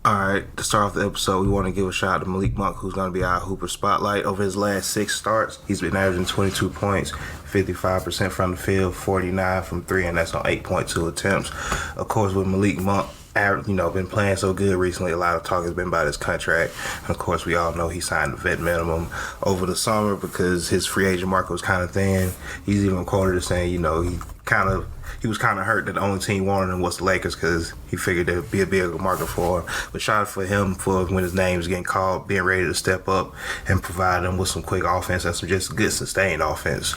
All right, to start off the episode, we want to give a shout out to Malik Monk, who's going to be our Hooper Spotlight. Over his last 6 starts, he's been averaging 22 points, 55% from the field, 49 from 3, and that's on 8.2 attempts. Of course, with Malik Monk, been playing so good recently, a lot of talk has been about his contract. And of course, we all know he signed the vet minimum over the summer because his free agent market was kind of thin. He's even quoted as saying, he was kind of hurt that the only team wanted him was the Lakers because he figured there'd be a bigger market for him. But shout out for him for when his name was getting called, being ready to step up and provide them with some quick offense and some just good sustained offense.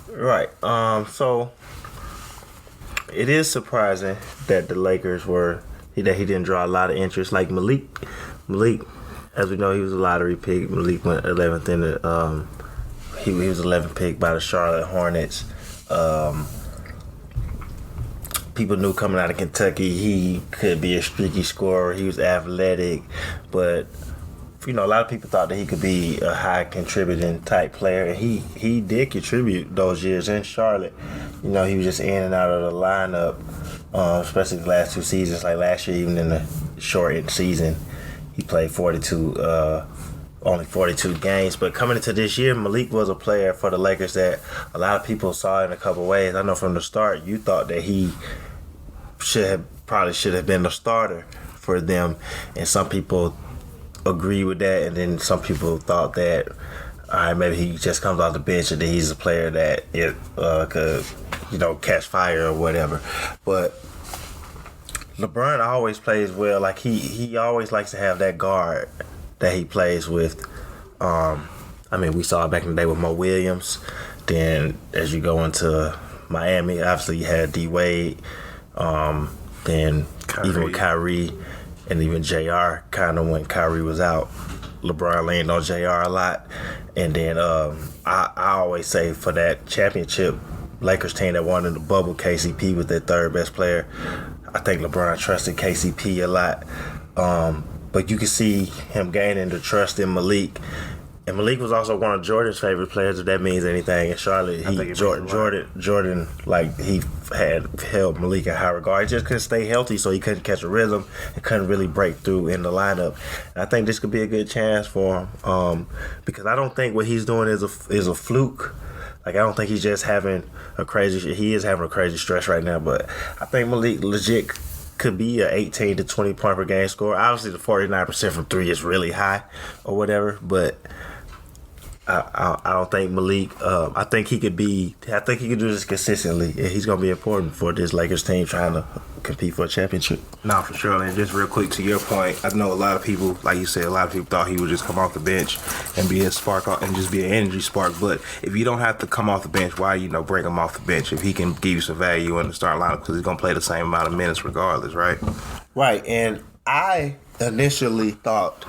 Right. So it is surprising that the Lakers he didn't draw a lot of interest. Like Malik, as we know, he was a lottery pick. Malik went 11th in the. He was 11th pick by the Charlotte Hornets. People knew coming out of Kentucky he could be a streaky scorer. He was athletic, but a lot of people thought that he could be a high contributing type player, and he did contribute those years in Charlotte. He was just in and out of the lineup, especially the last 2 seasons. Like last year, even in the shortened season, he played only 42 games. But coming into this year, Malik was a player for the Lakers that a lot of people saw in a couple ways. I know from the start you thought that he probably should have been the starter for them, and some people agree with that, and then some people thought that maybe he just comes off the bench and then he's a player that it could catch fire or whatever. But LeBron always plays well. Like he always likes to have that guard that he plays with. We saw it back in the day with Mo Williams. Then as you go into Miami, obviously you had D Wade. Then Kyrie. Even with Kyrie and even JR, kind of when Kyrie was out, LeBron leaned on JR a lot. And then I always say for that championship Lakers team that won in the bubble, KCP was their third best player. I think LeBron trusted KCP a lot. But you can see him gaining the trust in Malik. And Malik was also one of Jordan's favorite players, if that means anything. In Charlotte, Jordan, like he had held Malik in high regard. He just couldn't stay healthy, so he couldn't catch a rhythm and couldn't really break through in the lineup. And I think this could be a good chance for him because I don't think what he's doing is a fluke. Like I don't think he's just having a crazy. He is having a crazy stretch right now, but I think Malik legit could be a 18 to 20 point per game score. Obviously, the 49% from 3 is really high or whatever, but I don't think Malik. I think he could do this consistently, and he's going to be important for this Lakers team trying to compete for a championship. No, for sure. And just real quick to your point, I know a lot of people, like you said, a lot of people thought he would just come off the bench and be a spark and just be an energy spark. But if you don't have to come off the bench, why bring him off the bench if he can give you some value in the starting lineup because he's going to play the same amount of minutes regardless, right? Right. And I initially thought.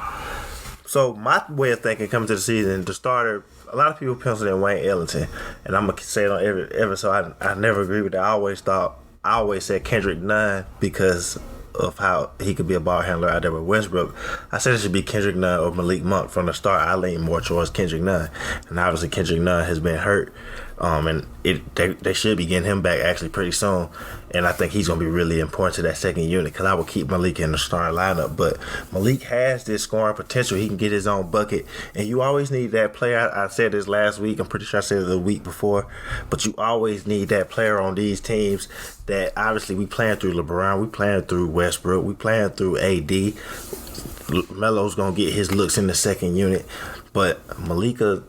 So my way of thinking coming to the season, the starter, a lot of people penciled in Wayne Ellington, and I'm gonna say it on every episode. I never agree with that. I always said Kendrick Nunn because of how he could be a ball handler out there with Westbrook. I said it should be Kendrick Nunn or Malik Monk from the start. I lean more towards Kendrick Nunn, and obviously Kendrick Nunn has been hurt, and they should be getting him back actually pretty soon. And I think he's going to be really important to that second unit because I would keep Malik in the starting lineup. But Malik has this scoring potential. He can get his own bucket. And you always need that player. I said this last week. I'm pretty sure I said it the week before. But you always need that player on these teams that obviously we playing through LeBron. We playing through Westbrook. We playing through AD. Melo's going to get his looks in the second unit. But Malika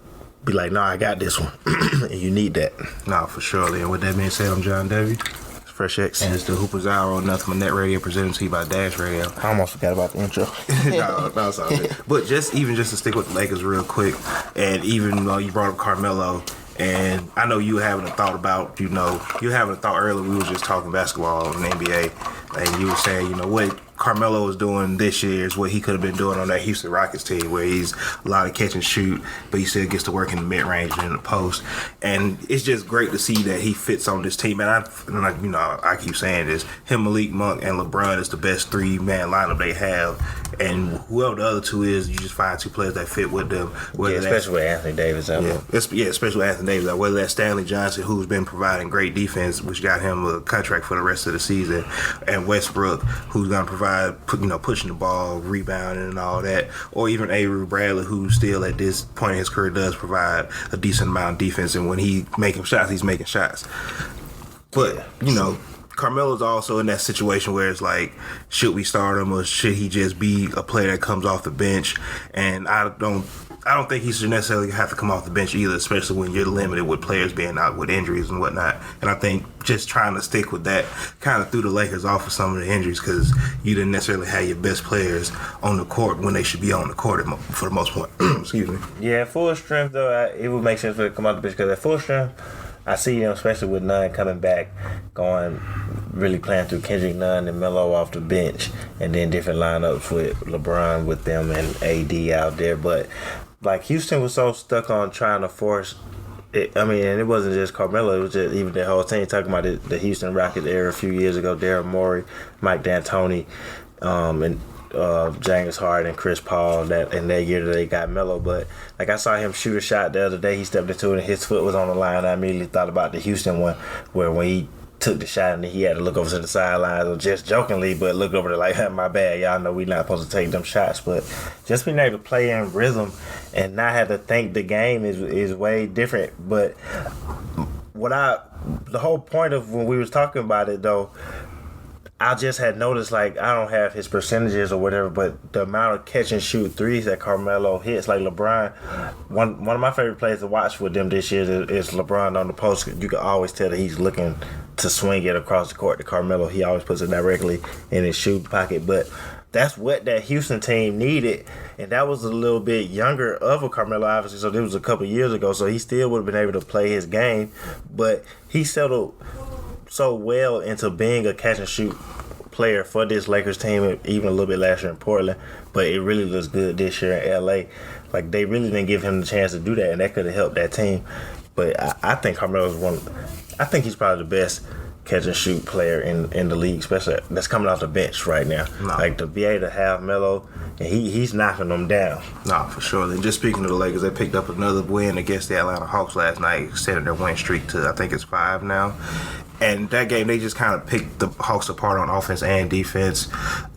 be like, I got this one. And you need that. No, for sure. And with that being said, I'm John Davey. Fresh X. And it's the Hoopers Hour on Nothing But Net Radio presented to you by Dash Radio. I almost forgot about the intro. no, it's all good. But just to stick with the Lakers real quick, and even though you brought up Carmelo, and I know you having a thought about, you having a thought earlier, we were just talking basketball in the NBA, and you were saying, what Carmelo is doing this year is what he could have been doing on that Houston Rockets team, where he's a lot of catch and shoot, but he still gets to work in the mid range and in the post. And it's just great to see that he fits on this team. And I keep saying this: him, Malik Monk, and LeBron is the best 3-man lineup they have. And whoever the other two is, you just find 2 players that fit with them. Especially with Anthony Davis out. Especially with Anthony Davis out. Whether that's Stanley Johnson, who's been providing great defense, which got him a contract for the rest of the season, and Westbrook, who's going to provide provide, pushing the ball, rebounding, and all that. Or even Avery Bradley, who still at this point in his career does provide a decent amount of defense, and when he making shots, he's making shots. But Carmelo's also in that situation where it's like, should we start him or should he just be a player that comes off the bench? And I don't think he should necessarily have to come off the bench either, especially when you're limited with players being out with injuries and whatnot. And I think just trying to stick with that kind of threw the Lakers off of some of the injuries because you didn't necessarily have your best players on the court when they should be on the court for the most part. Excuse me. Yeah, at full strength, though, it would make sense for him to come off the bench because at full strength, I see him, especially with Nunn coming back, really playing through Kendrick Nunn and Melo off the bench, and then different lineups with LeBron with them and AD out there. But like Houston was so stuck on trying to force it. I mean, and it wasn't just Carmelo; it was just even the whole team. Talking about the Houston Rockets era a few years ago, Daryl Morey, Mike D'Antoni, and James Harden, Chris Paul, that year that they got Melo. But like I saw him shoot a shot the other day, he stepped into it and his foot was on the line. I immediately thought about the Houston one where when he took the shot and he had to look over to the sidelines, or just jokingly, but look over there like, my bad, y'all know we not supposed to take them shots. But just being able to play in rhythm and not have to think the game is way different. But the whole point of when we was talking about it though, I just had noticed, like, I don't have his percentages or whatever, but the amount of catch and shoot threes that Carmelo hits, like LeBron, one of my favorite players to watch with them this year is LeBron on the post. You can always tell that he's looking to swing it across the court to Carmelo. He always puts it directly in his shoot pocket, but that's what that Houston team needed, and that was a little bit younger of a Carmelo, obviously, so this was a couple years ago, so he still would have been able to play his game, but he settled so well into being a catch and shoot player for this Lakers team, even a little bit last year in Portland, but it really looks good this year in LA. Like, they really didn't give him the chance to do that, and that could have helped that team. But I think Carmelo's I think he's probably the best catch and shoot player in the league, especially that's coming off the bench right now. No. Like, to be able to have Melo, and he's knocking them down. No, for sure. And just speaking of the Lakers, they picked up another win against the Atlanta Hawks last night, extended their win streak to, I think it's 5 now. And that game, they just kind of picked the Hawks apart on offense and defense.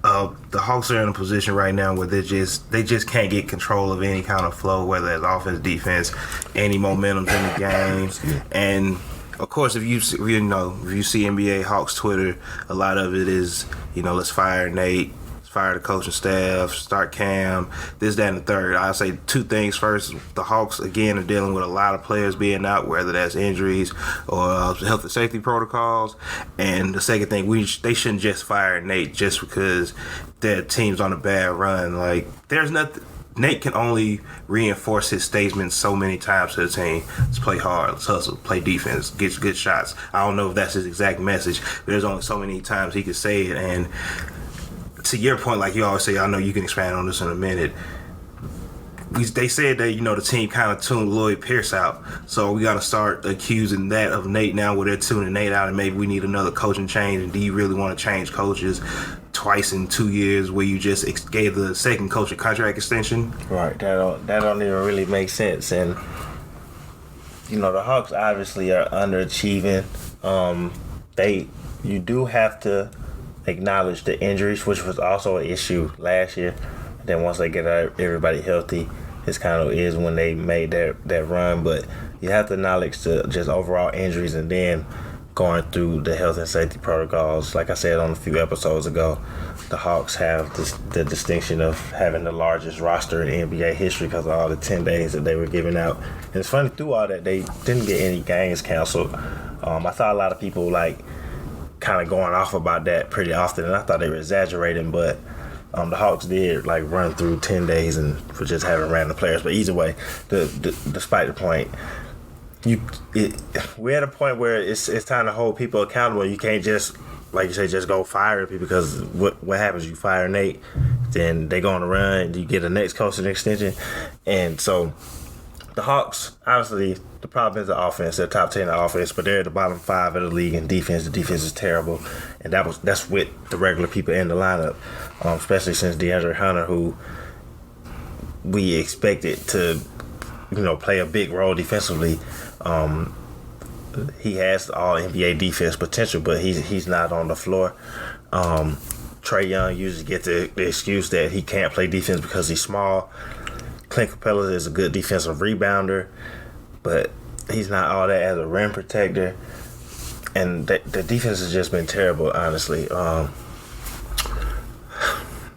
The Hawks are in a position right now where they just can't get control of any kind of flow, whether it's offense, defense, any momentum in the game. And of course, if you see NBA Hawks Twitter, a lot of it is, let's fire Nate, let's fire the coaching staff, start Cam, this, that, and the third. I'll say 2 things. First, the Hawks, again, are dealing with a lot of players being out, whether that's injuries or health and safety protocols. And the second thing, they shouldn't just fire Nate just because their team's on a bad run. Like, there's nothing. Nate can only reinforce his statements so many times to the team. Let's play hard, let's hustle, play defense, get good shots. I don't know if that's his exact message, but there's only so many times he could say it. And to your point, like you always say, I know you can expand on this in a minute. They said that, the team kind of tuned Lloyd Pierce out. So we got to start accusing that of Nate now where they're tuning Nate out, and maybe we need another coaching change. And do you really want to change coaches twice in 2 years where you just gave the second coach a contract extension? Right. That don't even really make sense. And, the Hawks obviously are underachieving. You do have to acknowledge the injuries, which was also an issue last year. Then once they get everybody healthy, it's kind of is when they made that run. But you have to acknowledge the just overall injuries, and then going through the health and safety protocols. Like I said on a few episodes ago, the Hawks have the distinction of having the largest roster in NBA history because of all the 10 days that they were giving out. And it's funny, through all that, they didn't get any games canceled. I saw a lot of people kind of going off about that pretty often, and I thought they were exaggerating, but the Hawks did run through 10 days and for just having random players. But either way, despite the point, we're at a point where it's time to hold people accountable. You can't just, like you say, just go fire people, because what happens? You fire Nate, then they go on a run, you get the next coach an extension. And so the Hawks, obviously, the problem is the offense. They're top 10 in offense, but they're at the bottom 5 of the league in defense. The defense is terrible, and that's with the regular people in the lineup, especially since DeAndre Hunter, who we expected to, play a big role defensively. He has all NBA defense potential, but he's not on the floor. Trae Young usually gets the excuse that he can't play defense because he's small. Clint Capella is a good defensive rebounder, but he's not all that as a rim protector. And the defense has just been terrible, honestly.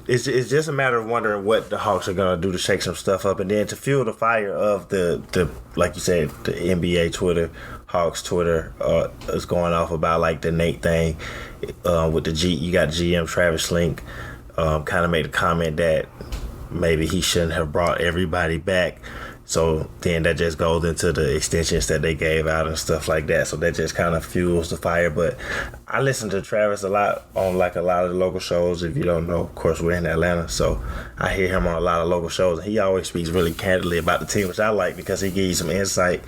It's just a matter of wondering what the Hawks are going to do to shake some stuff up. And then to fuel the fire of the like you said, the NBA Twitter, Hawks Twitter is going off about like the Nate thing with you got GM Travis Link kind of made a comment that maybe he shouldn't have brought everybody back. So then that just goes into the extensions that they gave out and stuff like that. So that just kind of fuels the fire. But I listen to Travis a lot on like a lot of the local shows. If you don't know, of course, we're in Atlanta. So I hear him on a lot of local shows. And he always speaks really candidly about the team, which I like because he gives you some insight.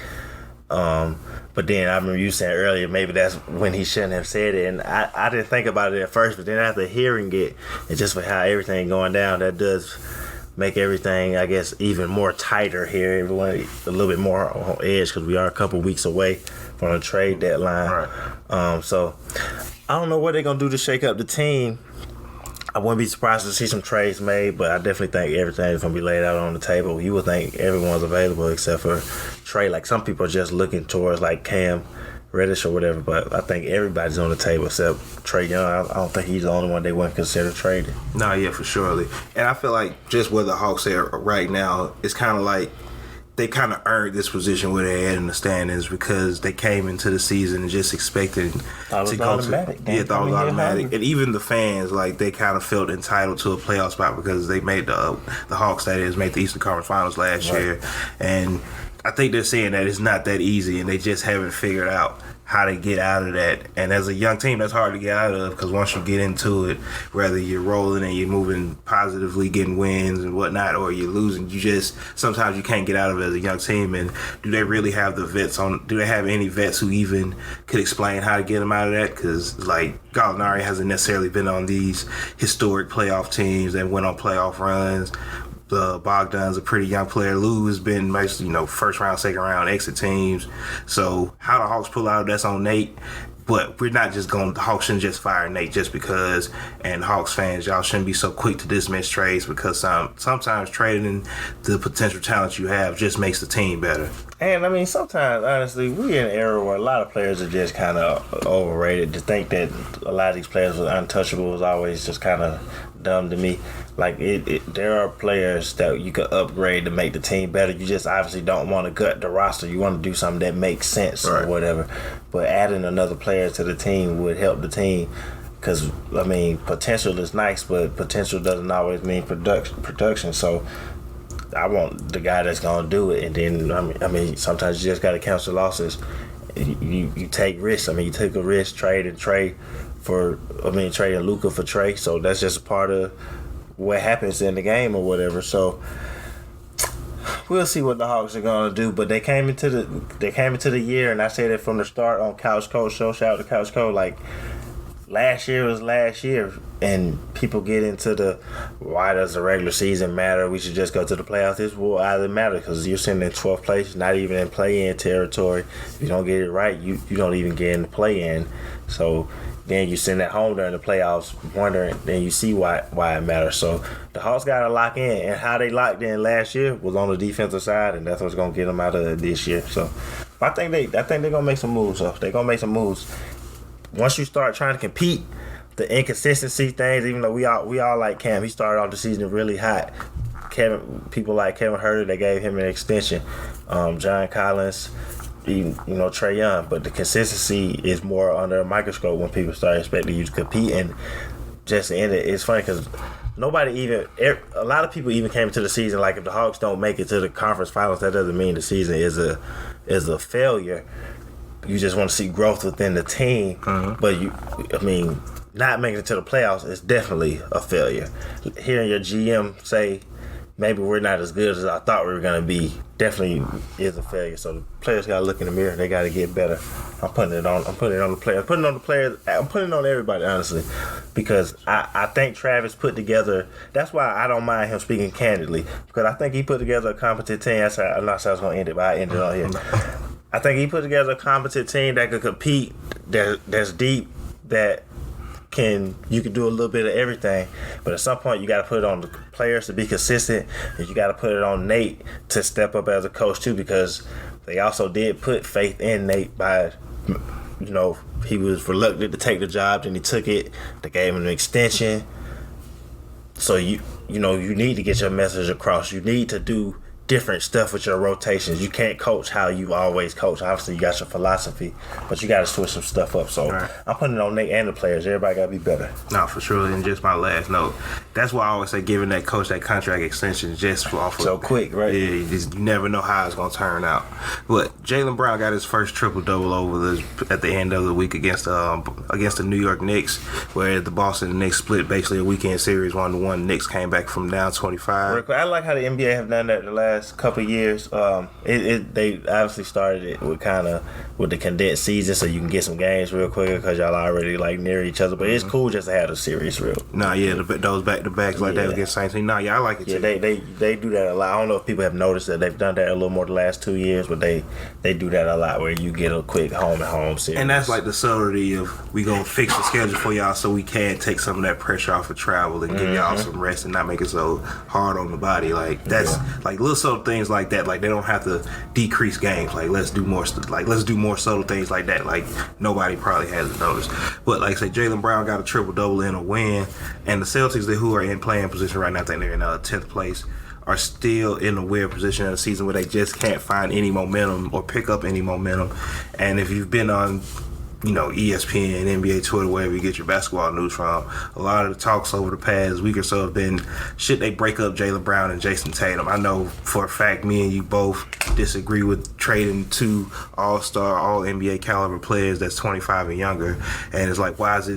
But then I remember you saying earlier, maybe that's when he shouldn't have said it. And I didn't think about it at first. But then after hearing it, and just for how everything going down, that does make everything, I guess, even more tighter here. Everyone a little bit more on edge because we are a couple weeks away from the trade deadline. Right. So I don't know what they're going to do to shake up the team. I wouldn't be surprised to see some trades made, but I definitely think everything's going to be laid out on the table. You would think everyone's available except for Trey. Like some people are just looking towards like Cam Reddish or whatever, but I think everybody's on the table except Trae Young. I don't think he's the only one they wouldn't consider trading. No, yeah, for surely. And I feel like just where the Hawks are right now, it's kind of like they kind of earned this position where they're at in the standings because they came into the season and just expected to go to. Yeah, thought it was automatic. And even the fans, like they kind of felt entitled to a playoff spot because they made the Hawks, that is, made the Eastern Conference Finals last year. And I think they're saying that it's not that easy and they just haven't figured out how to get out of that. And as a young team, that's hard to get out of because once you get into it, whether you're rolling and you're moving positively, getting wins and whatnot, or you're losing, sometimes you can't get out of it as a young team. And do they really have the vets on? Do they have any vets who even could explain how to get them out of that? Because like Gallinari hasn't necessarily been on these historic playoff teams that went on playoff runs. Bogdan's a pretty young player. Lou has been mostly, first round, second round exit teams. So how the Hawks pull out, that's on Nate. But we're not just the Hawks shouldn't just fire Nate just because. And Hawks fans, y'all shouldn't be so quick to dismiss trades because sometimes trading the potential talent you have just makes the team better. And I mean, sometimes, honestly, we're in an era where a lot of players are just kind of overrated. To think that a lot of these players were untouchable is always just kind of dumb to me. Like, there are players that you could upgrade to make the team better. You just obviously don't want to gut the roster. You want to do something that makes sense or whatever. But adding another player to the team would help the team. Because, I mean, potential is nice, but potential doesn't always mean production. So I want the guy that's going to do it. And then, I mean, sometimes you just got to cancel losses. You take risks. I mean, you take a risk, trading Luka for Trae. So that's just a part of what happens in the game or whatever. So we'll see what the Hawks are gonna do. But they came into the year, and I said it from the start on Couch Code Show. Shout out to Couch Code. Like, last year was last year, and people get into the why does the regular season matter? We should just go to the playoffs. This will either matter because you're sitting in 12th place, not even in play-in territory. If you don't get it right, you don't even get in the play-in. So then you sitting at home during the playoffs wondering, then you see why it matters. So the Hawks got to lock in, and how they locked in last year was on the defensive side, and that's what's going to get them out of it this year. So I think they're going to make some moves. So they're going to make some moves. Once you start trying to compete, the inconsistency things, even though we all like Cam, he started off the season really hot. People like Kevin Huerter, they gave him an extension. John Collins, Trae Young, but the consistency is more under a microscope when people start expecting you to compete. And just in it, it's funny because a lot of people even came into the season like if the Hawks don't make it to the conference finals, that doesn't mean the season is a failure. You just want to see growth within the team. But not making it to the playoffs is definitely a failure. Hearing your GM say maybe we're not as good as I thought we were going to be definitely is a failure. So the players got to look in the mirror. They got to get better. I'm putting it on the players. I'm putting it on everybody, honestly, because I think Travis put together. That's why I don't mind him speaking candidly, because I think he put together a competent team. I'm not sure I was going to end it, but I ended it on here. I think he put together a competent team that could compete, that's deep, that can do a little bit of everything, but at some point you got to put it on the players to be consistent, and you got to put it on Nate to step up as a coach too, because they also did put faith in Nate by, he was reluctant to take the job, and he took it. They gave him an extension. So you need to get your message across. You need to do different stuff with your rotations. You can't coach how you always coach. Obviously, you got your philosophy, but you got to switch some stuff up. So right. I'm putting it on Nate and the players. Everybody got to be better. No, for sure. And just my last note. That's why I always say giving that coach that contract extension just off of so quick, right? Yeah, you never know how it's going to turn out. But Jaylen Brown got his first triple-double at the end of the week against the New York Knicks, where the Boston Knicks split basically a weekend series 1-1. Knicks came back from down 25. I like how the NBA have done that the last couple of years. They obviously started it with the condensed season, so you can get some games real quick because y'all already near each other. But it's cool just to have a series real. Nah, yeah, those back-to-backs like that against Saints. Nah, yeah, I like it too. Yeah, they do that a lot. I don't know if people have noticed that they've done that a little more the last 2 years, but they do that a lot where you get a quick home series. And that's like the subtlety of we gonna fix the schedule for y'all so we can take some of that pressure off of travel and give y'all some rest and not make it so hard on the body. Like that's like little subtle things like that. Like they don't have to decrease games. Like let's do more subtle things like that. Like nobody probably hasn't noticed. But like I say, Jaylen Brown got a triple-double in a win, and the Celtics, who are in playing position right now, I think they're in 10th place, are still in a weird position in a season where they just can't find any momentum or pick up any momentum. And if you've been on ESPN, NBA Twitter, wherever you get your basketball news from, a lot of the talks over the past week or so have been, should they break up Jaylen Brown and Jason Tatum? I know for a fact me and you both disagree with trading two all-star, all-NBA caliber players that's 25 and younger. And it's like, why is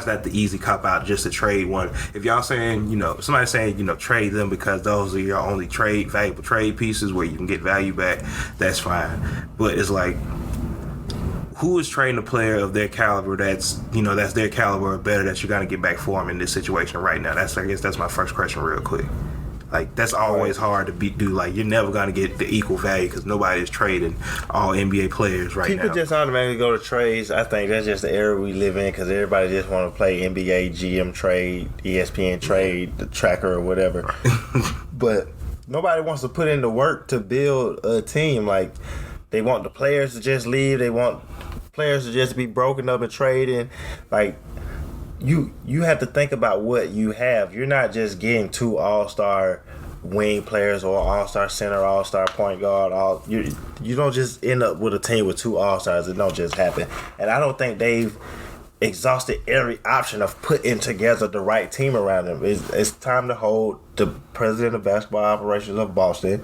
that the easy cop-out just to trade one? If y'all saying, somebody saying, trade them because those are your only valuable trade pieces where you can get value back, that's fine. But it's like, who is trading a player of their caliber that's their caliber or better that you're going to get back for him in this situation right now? I guess that's my first question real quick. Like, that's always hard to do. Like, you're never going to get the equal value because nobody is trading all NBA players right now. People just automatically go to trades. I think that's just the era we live in because everybody just want to play NBA, GM trade, ESPN trade, the tracker or whatever. But nobody wants to put in the work to build a team. Like, they want the players to just leave. They want players to just be broken up and traded. Like, you have to think about what you have. You're not just getting two all-star wing players or all-star center, all-star point guard. You don't just end up with a team with two all-stars. It don't just happen. And I don't think they've exhausted every option of putting together the right team around them. It's time to hold the president of basketball operations of Boston,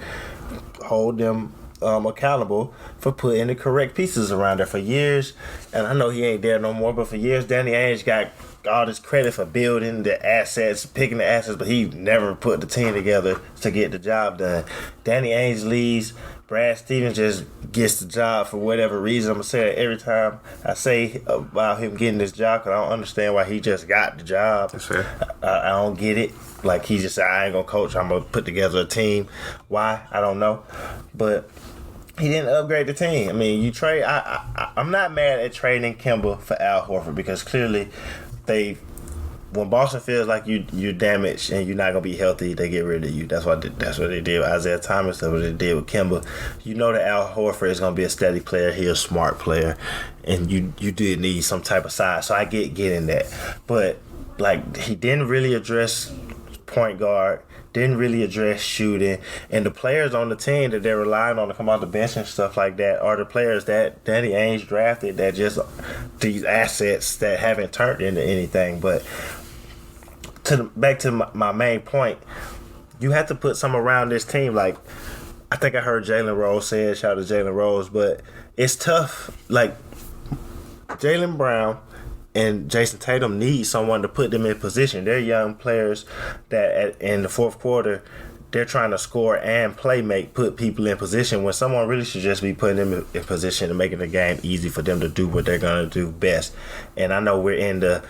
hold them accountable for putting the correct pieces around there. For years, and I know he ain't there no more, but for years Danny Ainge got all this credit for building the assets, picking the assets, but he never put the team together to get the job done. Danny Ainge leaves, Brad Stevens just gets the job for whatever reason. I'm going to say it every time I say about him getting this job because I don't understand why he just got the job. That's fair. I don't get it. Like, he just said, I ain't going to coach. I'm going to put together a team. Why? I don't know. But he didn't upgrade the team. I mean, you trade. I'm not mad at trading Kemba for Al Horford because clearly when Boston feels like you're damaged and you're not gonna be healthy, they get rid of you. That's what they did with Isaiah Thomas. That's what they did with Kemba. You know that Al Horford is gonna be a steady player. He's a smart player, and you did need some type of size. So I getting that, but like he didn't really address point guard. Didn't really address shooting, and the players on the team that they're relying on to come off the bench and stuff like that are the players that Danny Ainge drafted that just these assets that haven't turned into anything. But back to my main point, you have to put some around this team. Like, I think I heard Jalen Rose say it, shout out to Jalen Rose, but it's tough. Like, Jaylen Brown and Jason Tatum need someone to put them in position. They're young players that in the fourth quarter, they're trying to score and put people in position when someone really should just be putting them in position and making the game easy for them to do what they're going to do best. And I know we're in the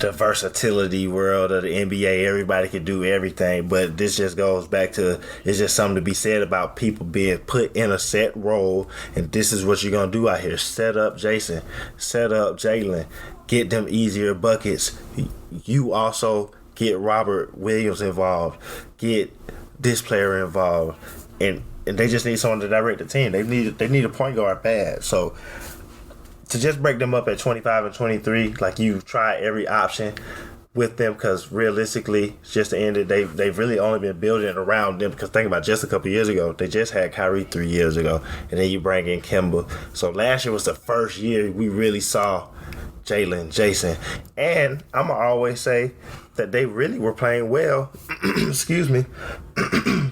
versatility world of the NBA. Everybody can do everything, but this just goes back to, it's just something to be said about people being put in a set role, and this is what you're going to do out here. Set up Jason, set up Jalen, get them easier buckets. You also get Robert Williams involved, get this player involved, and they just need someone to direct the team. They need a point guard bad. So to just break them up at 25 and 23, like you try every option with them, because realistically, it's just the end of the day, they've really only been building Around them. Because think about just a couple years ago, they just had Kyrie 3 years ago, and then you bring in Kemba. So last year was the first year we really saw Jalen, Jason, and I'ma always say that they really were playing well. Excuse me.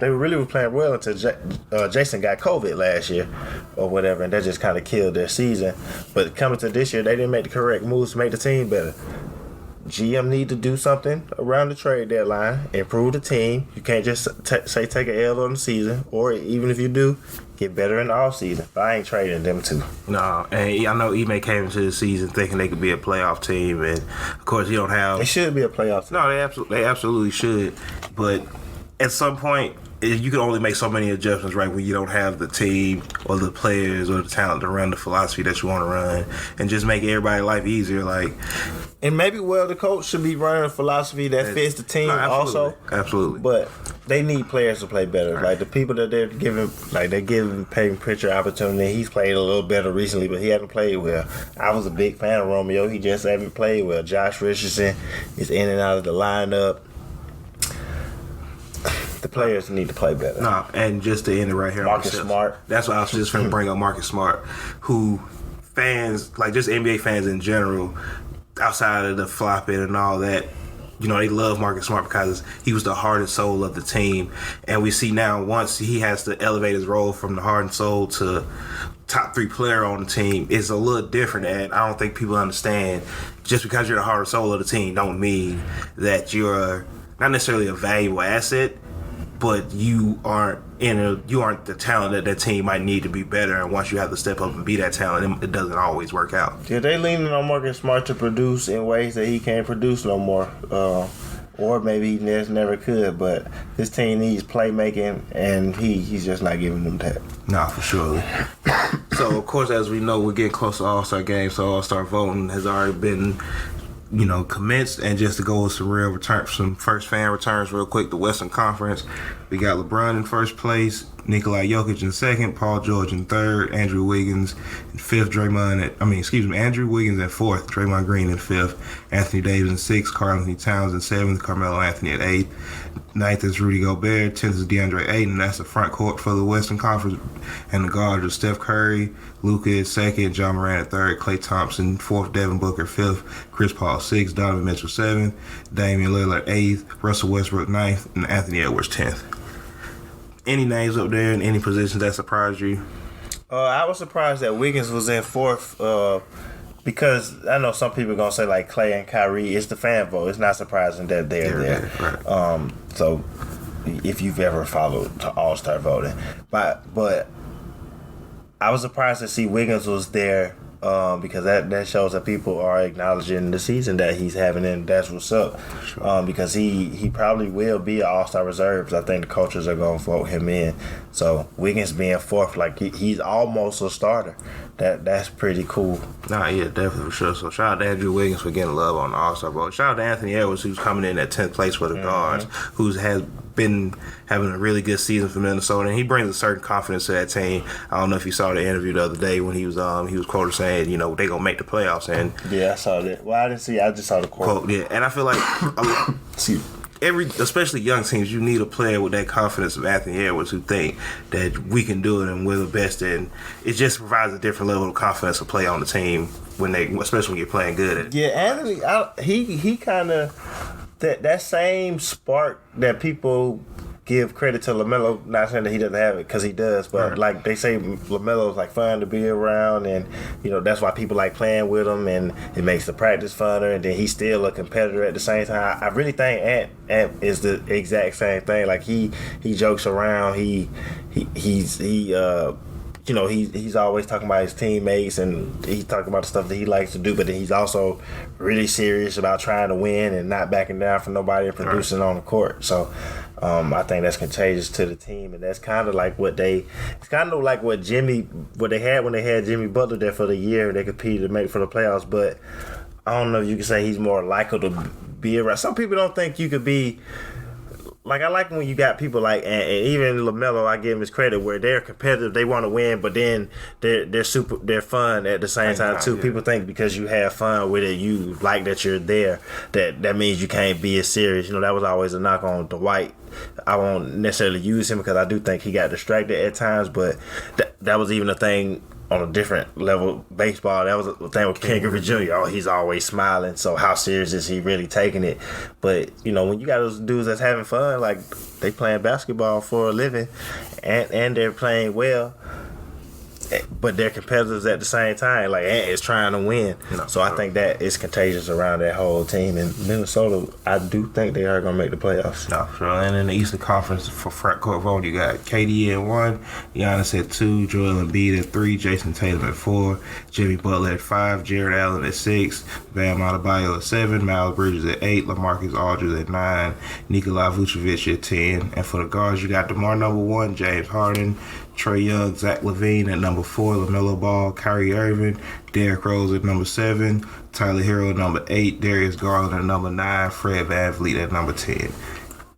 They really were playing well until Jason got COVID last year or whatever, and that just kind of killed their season. But coming to this year, they didn't make the correct moves to make the team better. GM need to do something around the trade deadline, improve the team. You can't just say take an L on the season, or even if you do, get better in the offseason. But I ain't trading them two. No, and I know Ime came into the season thinking they could be a playoff team, and of course you don't have. They should be a playoff team. No, they absolutely should. But at some point, you can only make so many adjustments, right, when you don't have the team or the players or the talent to run the philosophy that you want to run, and just make everybody's life easier. Like, and maybe the coach should be running a philosophy that fits the team also. Absolutely. But they need players to play better. Right. Like the people that they're giving Peyton Pritchard opportunity. He's played a little better recently, but he hasn't played well. I was a big fan of Romeo. He just hasn't played well. Josh Richardson is in and out of the lineup. The players need to play better. No, and just to end it right here, Marcus Smart. That's what I was just going to bring up. Marcus Smart, who fans, like just NBA fans in general, outside of the flopping and all that, you know, they love Marcus Smart because he was the heart and soul of the team. And we see now, once he has to elevate his role from the heart and soul to top 3 player on the team, it's a little different. And I don't think people understand, just because you're the heart and soul of the team don't mean that you're not necessarily a valuable asset, but you aren't the talent that team might need to be better. And once you have to step up and be that talent, it doesn't always work out. Yeah, they leaning on Marcus Smart to produce in ways that he can't produce no more, or maybe he never could. But this team needs playmaking, and he's just not giving them that. Nah, for sure. So of course, as we know, we're getting close to All-Star game, so All-Star voting has already been, commenced. And just to go with some first fan returns real quick, the Western Conference, we got LeBron in first place, Nikolai Jokic in second, Paul George in third, Andrew Wiggins in fifth, Andrew Wiggins in fourth, Draymond Green in fifth, Anthony Davis in sixth, Karl-Anthony Towns in seventh, Carmelo Anthony at eighth, ninth is Rudy Gobert, 10th is DeAndre Ayton. That's the front court for the Western Conference. And the guards are Steph Curry, Luka at second, John Morant at third, Klay Thompson fourth, Devin Booker fifth, Chris Paul sixth, Donovan Mitchell seventh, Damian Lillard eighth, Russell Westbrook ninth, and Anthony Edwards 10th. Any names up there in any positions that surprised you? I was surprised that Wiggins was in fourth, because I know some people are going to say like Klay and Kyrie. It's the fan vote. It's not surprising that they're there. Right. So if you've ever followed the All-Star voting. But I was surprised to see Wiggins was there, because that shows that people are acknowledging the season that he's having, and that's what's up. Sure. Because he probably will be an All-Star reserve. I think the coaches are going to vote him in. So Wiggins being fourth, like he's almost a starter. That's pretty cool. Nah, yeah, definitely for sure. So shout out to Andrew Wiggins for getting love on the All-Star vote. Shout out to Anthony Edwards, who's coming in at 10th place for the guards, has been having a really good season for Minnesota, and he brings a certain confidence to that team. I don't know if you saw the interview the other day when he was quoted saying, they gonna make the playoffs. And yeah, I saw that. Well, I didn't see it. I just saw the quote. Yeah, and I feel like especially young teams, you need a player with that confidence of Anthony Edwards who think that we can do it and we're the best, and it just provides a different level of confidence to play on the team especially when you're playing good at it. Yeah, Anthony, he kind of that same spark that people give credit to LaMelo. Not saying that he doesn't have it, because he does, but like they say, LaMelo's like fun to be around, and that's why people like playing with him, and it makes the practice funner. And then he's still a competitor at the same time. I really think Ant is the exact same thing. Like he jokes around. He's always talking about his teammates, and he's talking about the stuff that he likes to do, but then he's also really serious about trying to win and not backing down for nobody and producing on the court. So I think that's contagious to the team, and that's kind of like what they had when they had Jimmy Butler there for the year, and they competed to make for the playoffs. But I don't know if you can say he's more likely to be around. Some people don't think you could be. Like, I like when you got people like, and even LaMelo, I give him his credit, where they're competitive, they want to win, but then they're fun at the same time too. Yeah. People think because you have fun with it, you like that you're there, that means you can't be as serious. You know, that was always a knock on Dwight. I won't necessarily use him because I do think he got distracted at times, but that was even a thing on a different level. Baseball, that was a thing with Ken Griffey Jr. Oh, he's always smiling, so how serious is he really taking it? But, you know, when you got those dudes that's having fun, like they playing basketball for a living and they're playing well, but they're competitors at the same time. Like, Ant is trying to win. So I think that is contagious around that whole team. And Minnesota, I do think they are going to make the playoffs. No, sure. And in the Eastern Conference for front court vote, you got KD at 1, Giannis at 2, Joel Embiid at 3, Jason Tatum at 4, Jimmy Butler at 5, Jared Allen at 6, Bam Adebayo at 7, Miles Bridges at 8, LaMarcus Aldridge at 9, Nikola Vucevic at 10. And for the guards, you got DeMar number 1, James Harden, Trae Young, Zach LaVine at number 4, LaMelo Ball, Kyrie Irving, Derrick Rose at number 7, Tyler Hero at number 8, Darius Garland at number 9, Fred VanVleet at number 10.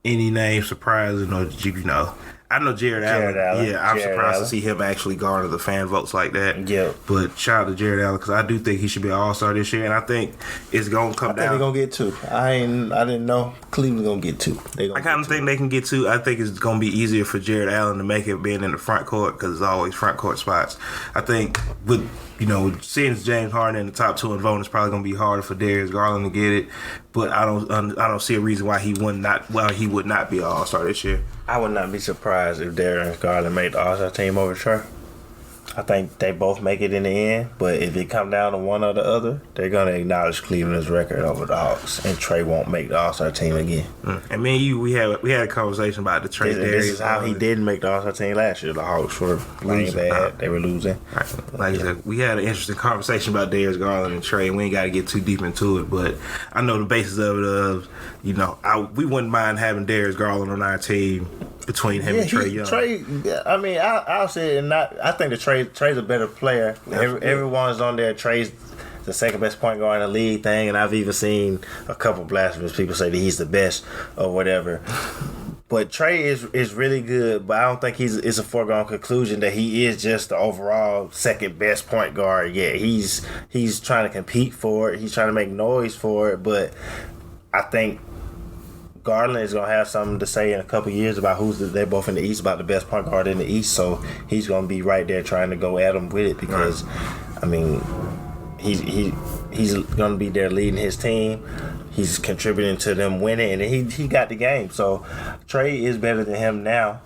Any name surprising, or did you know? I know Jared Allen. Yeah, I'm surprised to see him actually garner the fan votes like that. Yeah. But shout out to Jared Allen because I do think he should be an All-Star this year, and I think it's going to come down. I think they're going to get 2. I didn't know Cleveland's going to get 2. I kind of think they can get 2. I think it's going to be easier for Jared Allen to make it being in the front court because it's always front court spots. I think with, you know, seeing James Harden in the top 2 in voting, it's probably going to be harder for Darius Garland to get it. But I don't see a reason why he would not be an All-Star this year. I would not be surprised if Darius Garland made the All-Star team over Trae. I think they both make it in the end, but if it come down to one or the other, they're going to acknowledge Cleveland's record over the Hawks, and Trae won't make the All-Star team again. And me and you, we had a conversation about the Trae Darius. This is how he didn't make the All-Star team last year. The Hawks were playing bad. They were losing. Right. Like I said, we had an interesting conversation about Darius Garland and Trae, and we ain't got to get too deep into it, but I know the basis of it, you know, we wouldn't mind having Darius Garland on our team between him and Trae Young. Trae, I mean, I'll say it. I think that Trae's a better player. Everyone's on there. Trae's the second best point guard in the league thing, and I've even seen a couple blasphemous people say that he's the best or whatever. But Trae is really good, but I don't think it's a foregone conclusion that he is just the overall second best point guard. Yeah, he's trying to compete for it. He's trying to make noise for it, but I think Garland is going to have something to say in a couple years about they're both in the East, about the best point guard in the East. So he's going to be right there trying to go at him with it because, I mean, he's going to be there leading his team. He's contributing to them winning, and he got the game. So Trae is better than him now.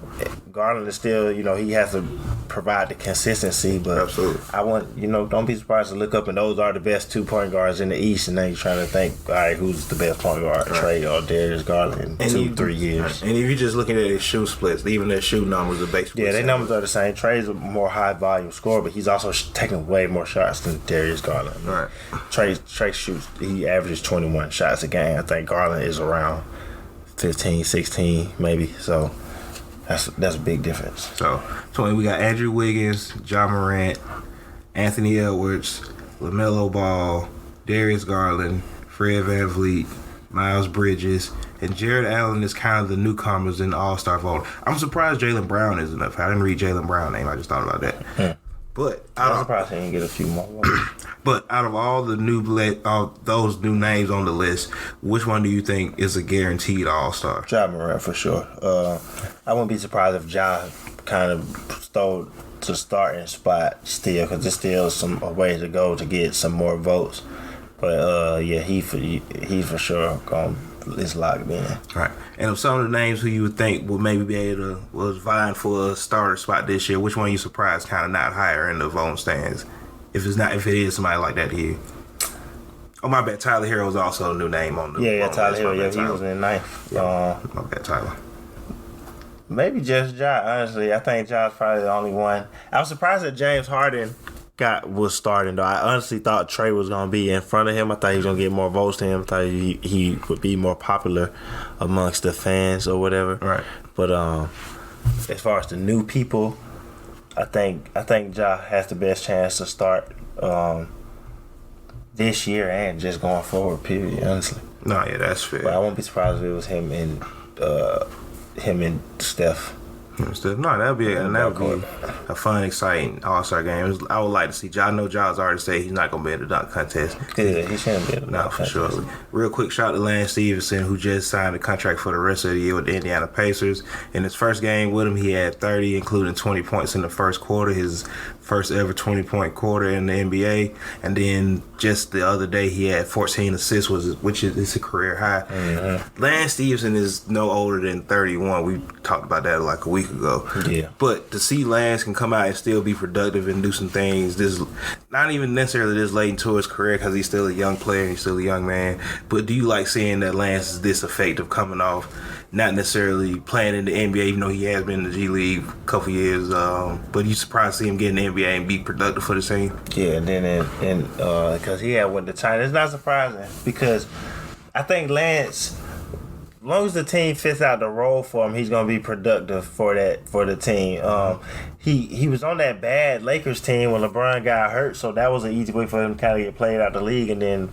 Garland is still, you know, he has to provide the consistency, but absolutely. I want, you know, don't be surprised to look up and those are the best 2 point guards in the East, and then you're trying to think, all right, who's the best point guard, Trae or Darius Garland in 2-3 years. And if you're just looking at his shoe splits, even their shoe numbers are basically their numbers are the same. Trae's a more high volume scorer, but he's also taking way more shots than Darius Garland. Right. Trae shoots, he averages 21 shots a game. I think Garland is around 15, 16 maybe, so that's a big difference. So, we got Andrew Wiggins, John Morant, Anthony Edwards, LaMelo Ball, Darius Garland, Fred VanVleet, Miles Bridges, and Jared Allen is kind of the newcomers in the All-Star vote. I'm surprised Jaylen Brown isn't up. I didn't read Jaylen Brown's name. I just thought about that. But I'm surprised he didn't get a few more votes. But out of all the those new names on the list, which one do you think is a guaranteed All-Star? Ja Morant for sure. I wouldn't be surprised if Ja kind of stole the starting spot still, because there's still some ways to go to get some more votes. But yeah, he for sure is locked in. Right. And of some of the names who you would think would maybe be able to was vying for a starter spot this year, which one you surprised kind of not higher in the voting stands? If it is somebody like that here. Oh, my bad. Tyler Hero is also a new name on the Tyler Hero. Yeah, he was in ninth. Yeah. My bad, Tyler. Maybe just Ja. Honestly, I think Ja's probably the only one. I was surprised that James Harden was starting though. I honestly thought Trae was gonna be in front of him. I thought he was gonna get more votes to him. I thought he would be more popular amongst the fans or whatever. Right. But as far as the new people, I think Ja has the best chance to start. this year and just going forward. Period. Honestly. No, yeah, that's fair. But I won't be surprised if it was him and Steph. No, that would be a fun, exciting All-Star game. I would like to see. I know John's already said he's not going to be in the dunk contest. Yeah, he shouldn't be in the dunk contest. No, for sure. Real quick shout out to Lance Stevenson, who just signed a contract for the rest of the year with the Indiana Pacers. In his first game with him, he had 30, including 20 points in the first quarter, his first ever 20-point quarter in the NBA. And then just the other day, he had 14 assists, which is a career high. Mm-hmm. Lance Stevenson is no older than 31. We talked about that like a week ago. Yeah. But to see Lance can come out and still be productive and do some things, not even necessarily this late into his career because he's still a young player, he's still a young man. But do you like seeing that Lance is this effective coming off, not necessarily playing in the NBA, even though he has been in the G League a couple years, but you surprised to see him get in the NBA and be productive for the team? Yeah, and then because he had went to China, it's not surprising because I think Lance, as long as the team fits out the role for him, he's gonna be productive for the team. He was on that bad Lakers team when LeBron got hurt, so that was an easy way for him to kind of get played out the league. And then,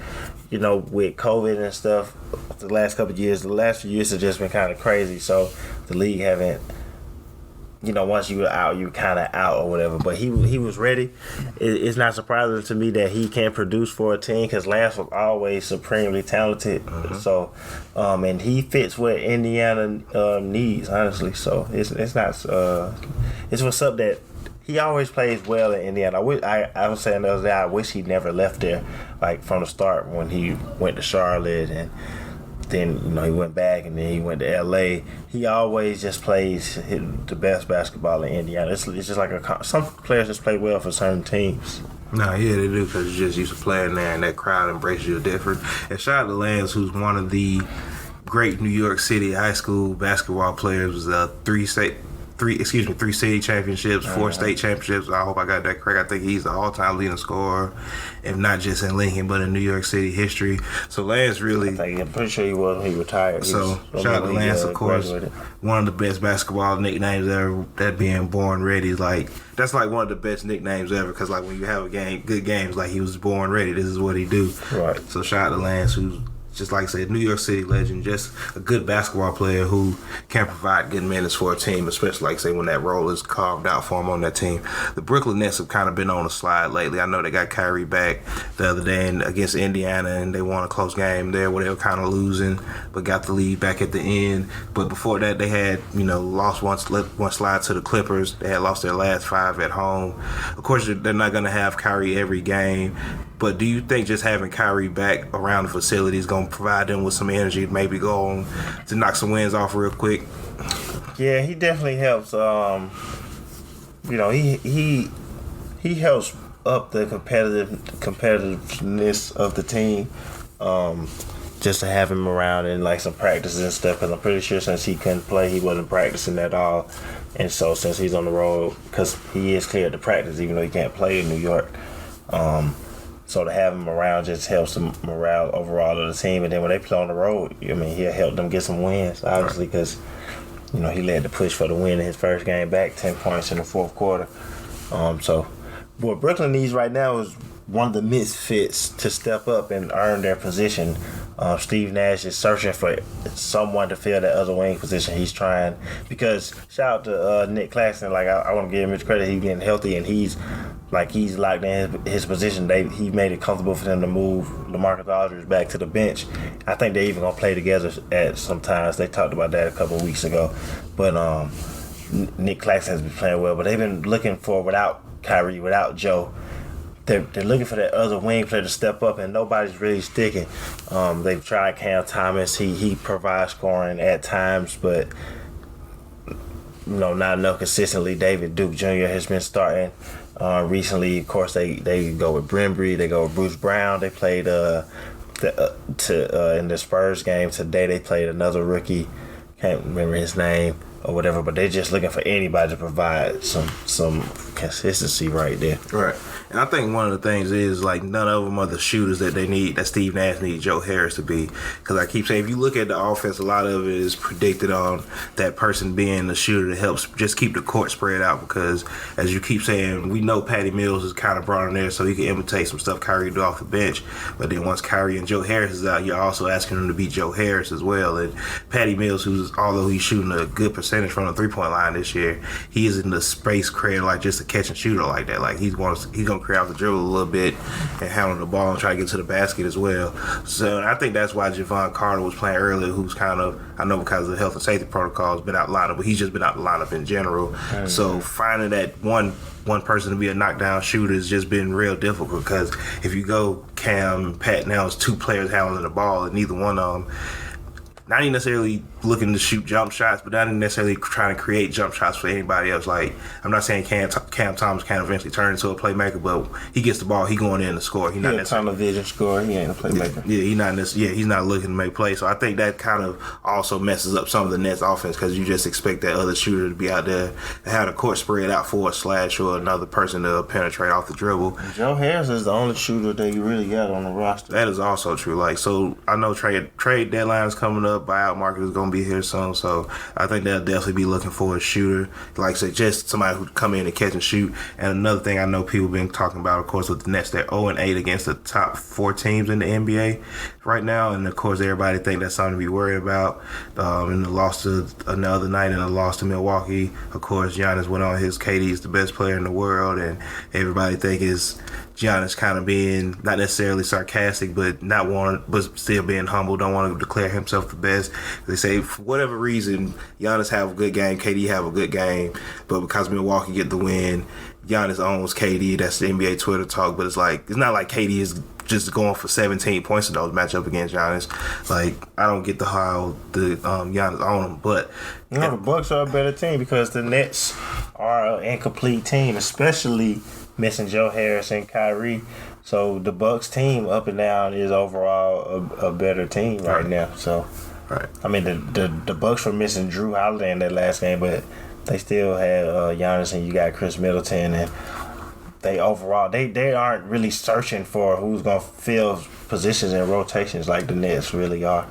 with COVID and stuff, the last few years have just been kind of crazy. So the league haven't. Once you were out, you were kind of out or whatever. But he was ready. It's not surprising to me that he can produce for a team because Lance was always supremely talented. Mm-hmm. So, and he fits what Indiana needs, honestly. So it's not. It's what's up that he always plays well in Indiana. I was saying the other day, I wish he never left there, like from the start when he went to Charlotte and. Then he went back and then he went to LA. He always just plays the best basketball in Indiana. It's just like some players just play well for certain teams. No, yeah, they do because you're just used to playing there and that crowd embraces you different. And shout out to Lance, who's one of the great New York City high school basketball players. Was three city championships, 4 state championships. I hope I got that correct. I think he's the all-time leading scorer, if not just in Lincoln, but in New York City history. So Lance really... I'm pretty sure he was when he retired. So shout out to Lance, of course. Graduated. One of the best basketball nicknames ever, that being Born Ready. That's like one of the best nicknames ever because when you have good games, like he was born ready. This is what he do. Right. So shout out to Lance, who's just like I said, New York City legend, just a good basketball player who can provide good minutes for a team, especially when that role is carved out for him on that team. The Brooklyn Nets have kind of been on a slide lately. I know they got Kyrie back the other day against Indiana, and they won a close game there where they were kind of losing, but got the lead back at the end. But before that, they had lost one slide to the Clippers. They had lost their last 5 at home. Of course, they're not going to have Kyrie every game. But do you think just having Kyrie back around the facility is going to provide them with some energy to maybe go on to knock some wins off real quick? Yeah, he definitely helps. He helps up the competitiveness of the team. Just to have him around in some practices and stuff, because I'm pretty sure since he couldn't play, he wasn't practicing at all. And so since he's on the road, because he is cleared to practice, even though he can't play in New York. So to have him around just helps the morale overall of the team. And then when they play on the road, he'll help them get some wins, obviously, because, he led the push for the win in his first game back, 10 points in the fourth quarter. So what Brooklyn needs right now is one of the misfits to step up and earn their position. Steve Nash is searching for someone to fill that other wing position. He's trying, because shout out to Nick Claxton. I want to give him his credit. He's getting healthy and he's locked in his position. He made it comfortable for them to move LaMarcus Aldridge back to the bench. I think they're even gonna play together at some times. They talked about that a couple of weeks ago. But Nick Claxton has been playing well. But they've been looking for, without Kyrie, without Joe, they're looking for that other wing player to step up, and nobody's really sticking. They've tried Cam Thomas. He provides scoring at times, but not enough consistently. David Duke Jr. has been starting recently. Of course, they go with Brimbury. They go with Bruce Brown. They played in the Spurs game today. They played another rookie. Can't remember his name. or whatever, but they're just looking for anybody to provide some consistency right there. Right. And I think one of the things is, like, none of them are the shooters that they need, that Steve Nash needs Joe Harris to be. Because I keep saying, if you look at the offense, a lot of it is predicted on that person being the shooter that helps just keep the court spread out. Because, as you keep saying, we know Patty Mills is kind of brought in there so he can imitate some stuff Kyrie do off the bench. But then once Kyrie and Joe Harris is out, you're also asking him to be Joe Harris as well. And Patty Mills, although he's shooting a good percentage from the three-point line this year, he isn't the space creator, like just a catch and shooter like that. Like, he's going to create off the dribble a little bit and handle the ball and try to get to the basket as well. So I think that's why Javon Carter was playing earlier, who's kind of, I know because of the health and safety protocols, been out the lineup, but he's just been out the lineup in general. Mm-hmm. So finding that one person to be a knockdown shooter has just been real difficult, because if you go Cam, Pat, now it's two players handling the ball, and neither one of them not even necessarily looking to shoot jump shots, but not even necessarily trying to create jump shots for anybody else. Like, I'm not saying Cam Thompson can eventually turn into a playmaker, but he gets the ball, he going in to score. He's not a tunnel vision scorer. He ain't a playmaker. Yeah, he's not looking to make plays. So I think that kind of also messes up some of the Nets offense, because you just expect that other shooter to be out there and have the court spread out for a slash or another person to penetrate off the dribble. Joe Harris is the only shooter that you really got on the roster. That is also true. Like, so I know trade deadline is coming up. Buyout market is going to be here soon, so I think they'll definitely be looking for a shooter, like I said, just somebody who come in and catch and shoot. And another thing I know people have been talking about, of course, with the Nets, they're 0-8 against the top 4 teams in the NBA right now, and of course everybody think that's something to be worried about. And the loss to another night and a loss to Milwaukee, of course Giannis went on his KD is the best player in the world, and everybody think is Giannis kind of being not necessarily sarcastic, but still being humble, don't want to declare himself the best. They say for whatever reason, Giannis have a good game, KD have a good game, but because Milwaukee get the win, Giannis owns KD. That's the NBA Twitter talk, but it's not like KD is just going for 17 points in those matchup against Giannis. Like, I don't get how the Giannis own him, but the Bucks are a better team because the Nets are an incomplete team, especially missing Joe Harris and Kyrie. So the Bucks team up and down is overall a better team right now. So, right. I mean, the Bucks were missing Drew Holiday in that last game, but they still had Giannis, and you got Chris Middleton, and they overall they aren't really searching for who's gonna fill positions and rotations like the Nets really are.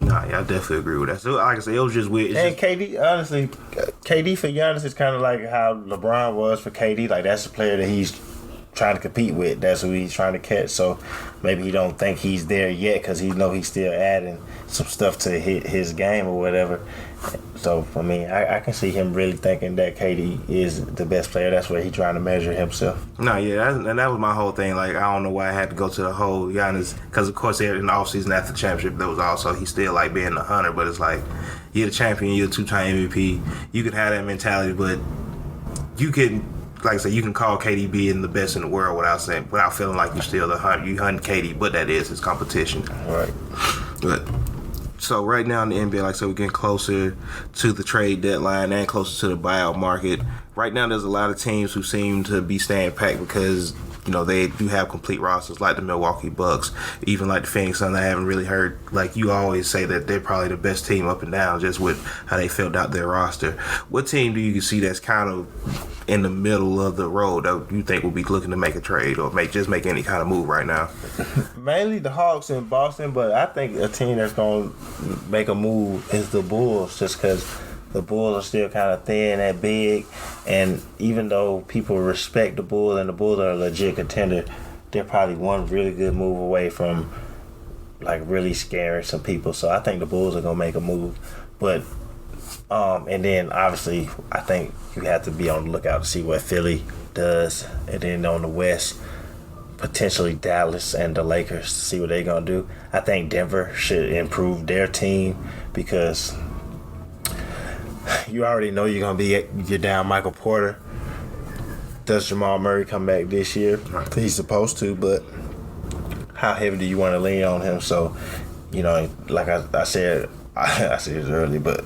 Nah, yeah, I definitely agree with that. So, like I said, it was just weird. KD, honestly, KD for Giannis is kind of like how LeBron was for KD. Like, that's the player that he's trying to compete with. That's who he's trying to catch. So maybe he don't think he's there yet because he know he's still adding some stuff to his game or whatever. So, I mean, I can see him really thinking that KD is the best player. That's where he's trying to measure himself. No, yeah, and that was my whole thing. Like, I don't know why I had to go to the whole Giannis, because, of course, in the offseason after the championship, there was also, he still like being the hunter, but it's like, you're the champion, you're a 2-time MVP. You can have that mentality, but you can, like I said, you can call KD being the best in the world without feeling like you're still the hunter. You hunt KD, but that is his competition. Right. But so right now in the NBA, like I said, we're getting closer to the trade deadline and closer to the buyout market. Right now, there's a lot of teams who seem to be staying packed because, you know, they do have complete rosters, like the Milwaukee Bucks, even like the Phoenix Suns. I haven't really heard, like you always say, that they're probably the best team up and down just with how they filled out their roster. What team do you see that's kind of in the middle of the road that you think will be looking to make a trade or make any kind of move right now? Mainly the Hawks in Boston, but I think a team that's going to make a move is the Bulls, just because the Bulls are still kind of thin and big, and even though people respect the Bulls and the Bulls are a legit contender, they're probably one really good move away from like really scaring some people. So I think the Bulls are going to make a move, but and then obviously I think you have to be on the lookout to see what Philly does, and then on the West, potentially Dallas and the Lakers, to see what they're going to do. I think Denver should improve their team because you already know you're going to you're down Michael Porter. Does Jamal Murray come back this year? Right. He's supposed to, but how heavy do you want to lean on him? So, you know, like I said, I said this early, but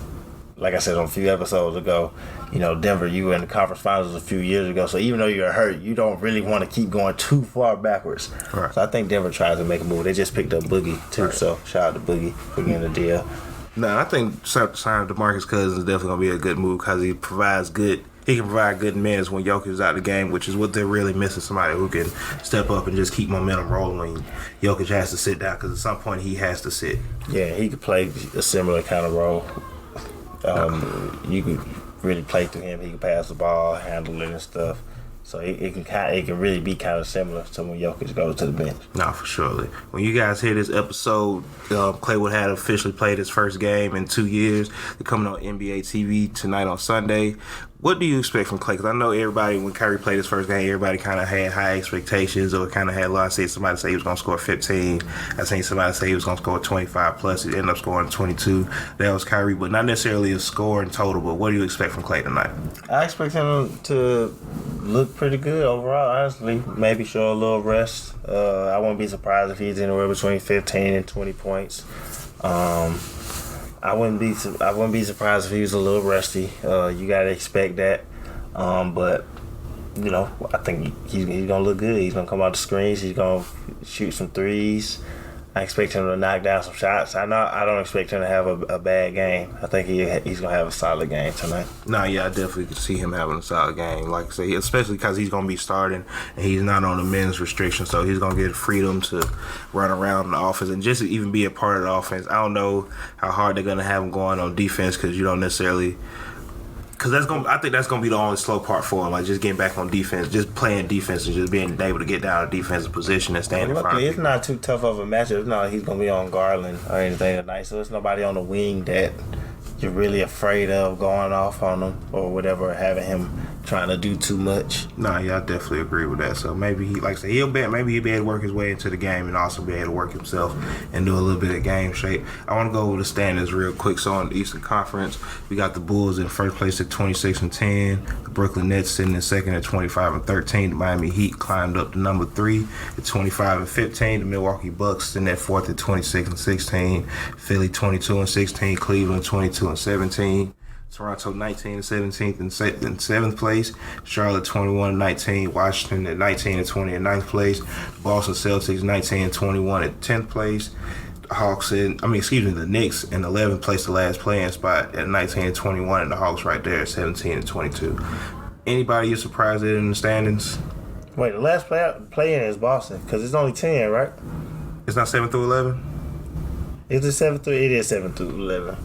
like I said on a few episodes ago, you know, Denver, you were in the conference finals a few years ago, so even though you're hurt, you don't really want to keep going too far backwards. Right. So I think Denver tries to make a move. They just picked up Boogie, too, right. So shout out to Boogie for getting the deal. No, I think signing DeMarcus Cousins is definitely gonna be a good move because he can provide good minutes when Jokic is out of the game, which is what they're really missing. Somebody who can step up and just keep momentum rolling when Jokic has to sit down, because at some point he has to sit. Yeah, he could play a similar kind of role. You could really play through him. He can pass the ball, handle it and stuff. So it can really be kind of similar to when Jokic goes to the bench. No, for sure. When you guys hear this episode, Klay would have officially played his first game in 2 years. They're coming on NBA TV tonight on Sunday. What do you expect from Klay? Because I know everybody, when Kyrie played his first game, everybody kind of had high expectations, or kind of had a lot. I seen somebody say he was going to score 15. I seen somebody say he was going to score 25 plus. He ended up scoring 22. That was Kyrie, but not necessarily a score in total. But what do you expect from Klay tonight? I expect him to look pretty good overall, honestly. Maybe show a little rest. I wouldn't be surprised if he's anywhere between 15 and 20 points. I wouldn't be surprised if he was a little rusty. You gotta expect that. But I think he's gonna look good. He's gonna come out the screens. He's gonna shoot some threes. I expect him to knock down some shots. I don't expect him to have a bad game. I think he's gonna have a solid game tonight. No, yeah, I definitely could see him having a solid game. Like I say, especially because he's gonna be starting and he's not on the men's restriction, so he's gonna get freedom to run around the offense and just even be a part of the offense. I don't know how hard they're gonna have him going on defense, because you don't necessarily. Because I think that's gonna be the only slow part for him, like just getting back on defense, just playing defense and just being able to get down a defensive position and stand in front of It's not too tough of a matchup. It's not like he's gonna be on Garland or anything tonight, so it's nobody on the wing that you're really afraid of going off on him or whatever, having him trying to do too much. No, yeah, I definitely agree with that. So maybe he'll be able to work his way into the game and also be able to work himself and do a little bit of game shape. I want to go over the standings real quick. So on the Eastern Conference, we got the Bulls in first place at 26-10. The Brooklyn Nets sitting in second at 25-13. The Miami Heat climbed up to number 3 at 25-15. The Milwaukee Bucks sitting at fourth at 26-16. Philly 22-16. Cleveland 22-17. Toronto 19-17 in 7th place. Charlotte 21-19. Washington at 19-20 in 9th place. Boston Celtics 19-21 at 10th place. The Knicks in 11th place, the last playing spot at 19-21, and the Hawks right there at 17-22. Anybody you surprised at in the standings? Wait, the last play-in is Boston, because it's only 10, right? It's not 7 through 11? Is it 7 through? It is 7 through 11.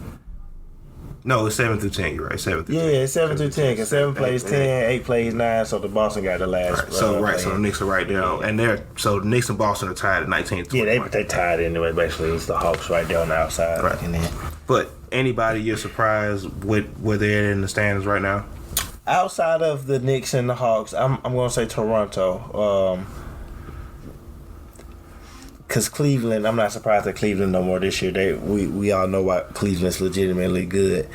No, it's 7 through 10. You're right. 7 through 10. Yeah, it's 7 through 10. Because 7 plays 10, 8 plays 9. So the Boston got the last. Right. So the Knicks are right there, and the Knicks and Boston are tied at 19. Yeah, they tied anyway. Basically, it's the Hawks right there on the outside. Right. But anybody you're surprised with where they're in the standings right now? Outside of the Knicks and the Hawks, I'm going to say Toronto. Because Cleveland, I'm not surprised at Cleveland no more this year. We all know why Cleveland's legitimately good.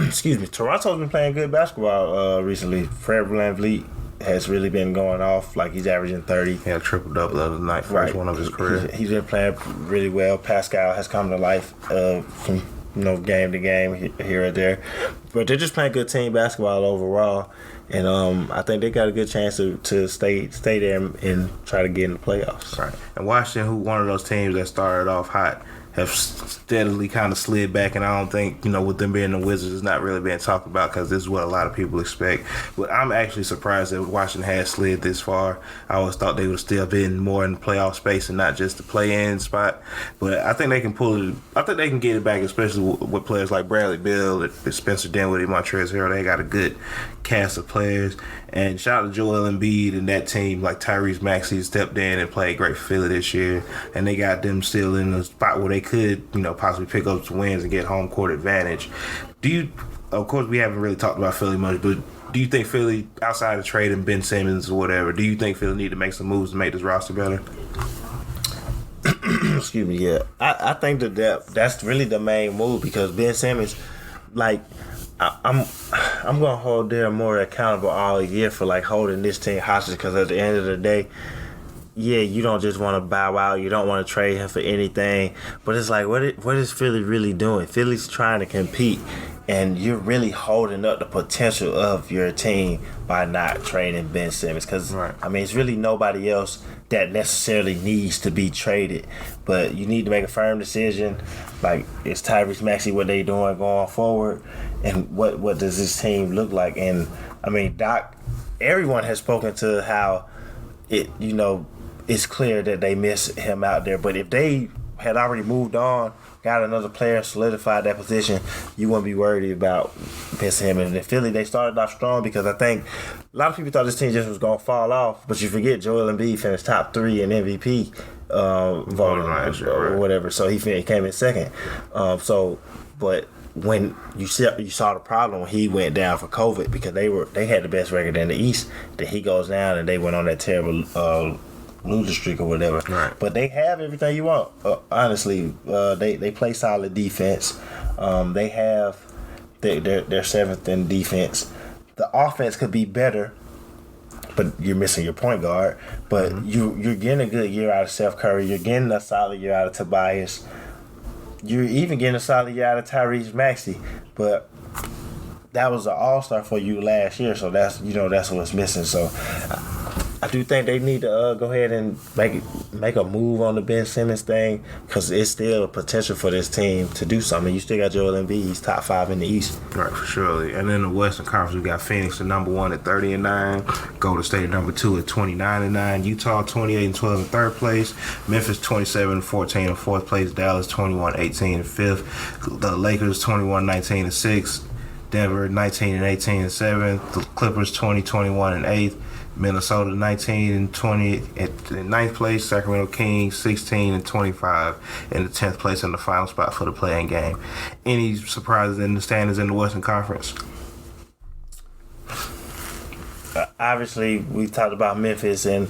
Excuse me. Toronto's been playing good basketball recently. Fred VanVleet has really been going off. Like, he's averaging 30. Yeah, triple-double the other night. First one of his career. He's been playing really well. Pascal has come to life from game to game here or there. But they're just playing good team basketball overall. And I think they got a good chance to stay there and try to get in the playoffs. Right. And Washington, who one of those teams that started off hot, have steadily kind of slid back, and I don't think, with them being the Wizards, it's not really being talked about, because this is what a lot of people expect. But I'm actually surprised that Washington has slid this far. I always thought they would still been more in the playoff space and not just the play-in spot. But I think they can pull it. I think they can get it back, especially with players like Bradley Beal, Spencer Dinwiddie, Montrezl Harrell. They got a good cast of players. And shout out to Joel Embiid and that team. Like Tyrese Maxey stepped in and played great for Philly this year, and they got them still in a spot where they could, possibly pick up some wins and get home court advantage. Of course, we haven't really talked about Philly much, but do you think Philly, outside of trading Ben Simmons or whatever, do you think Philly need to make some moves to make this roster better? Excuse me, yeah. I think that's really the main move, because Ben Simmons, I'm gonna hold Daryl Morey accountable all year for holding this team hostage, because at the end of the day, yeah, you don't just want to bow out. You don't want to trade him for anything. But it's what is Philly really doing? Philly's trying to compete, and you're really holding up the potential of your team by not trading Ben Simmons. Because, I mean, it's really nobody else that necessarily needs to be traded. But you need to make a firm decision. Like, is Tyrese Maxey what they doing going forward? And what does this team look like? And, I mean, Doc, everyone has spoken to how it's clear that they miss him out there. But if they had already moved on, got another player, solidified that position, you wouldn't be worried about missing him. And in Philly, they started off strong because I think a lot of people thought this team just was going to fall off. But you forget Joel Embiid finished top 3 in MVP voting or whatever. So he came in second. But when you saw the problem when he went down for COVID, because they had the best record in the East, that he goes down and they went on that terrible loser streak or whatever. Right. But they have everything you want. Honestly, they play solid defense. They have they're seventh in defense. The offense could be better, but you're missing your point guard. But you're getting a good year out of Steph Curry. You're getting a solid year out of Tobias. You're even getting a solid year out of Tyrese Maxey. But that was an all-star for you last year, so that's what's missing. So I do think they need to go ahead and make a move on the Ben Simmons thing, because it's still a potential for this team to do something. You still got Joel Embiid; he's top 5 in the East. Right, for sure. And in the Western Conference, we got Phoenix at number 1 at 30-9, Golden State at number 2 at 29-9, Utah 28-12 in third place, Memphis 27-14 in fourth place, Dallas 21-18 in fifth, the Lakers 21-19 in sixth, Denver 19-18 in seventh, the Clippers 20-21 in eighth, Minnesota 19-20 at ninth place, Sacramento Kings 16-25 in the 10th place in the final spot for the play-in game. Any surprises in the standings in the Western Conference? Obviously, we talked about Memphis and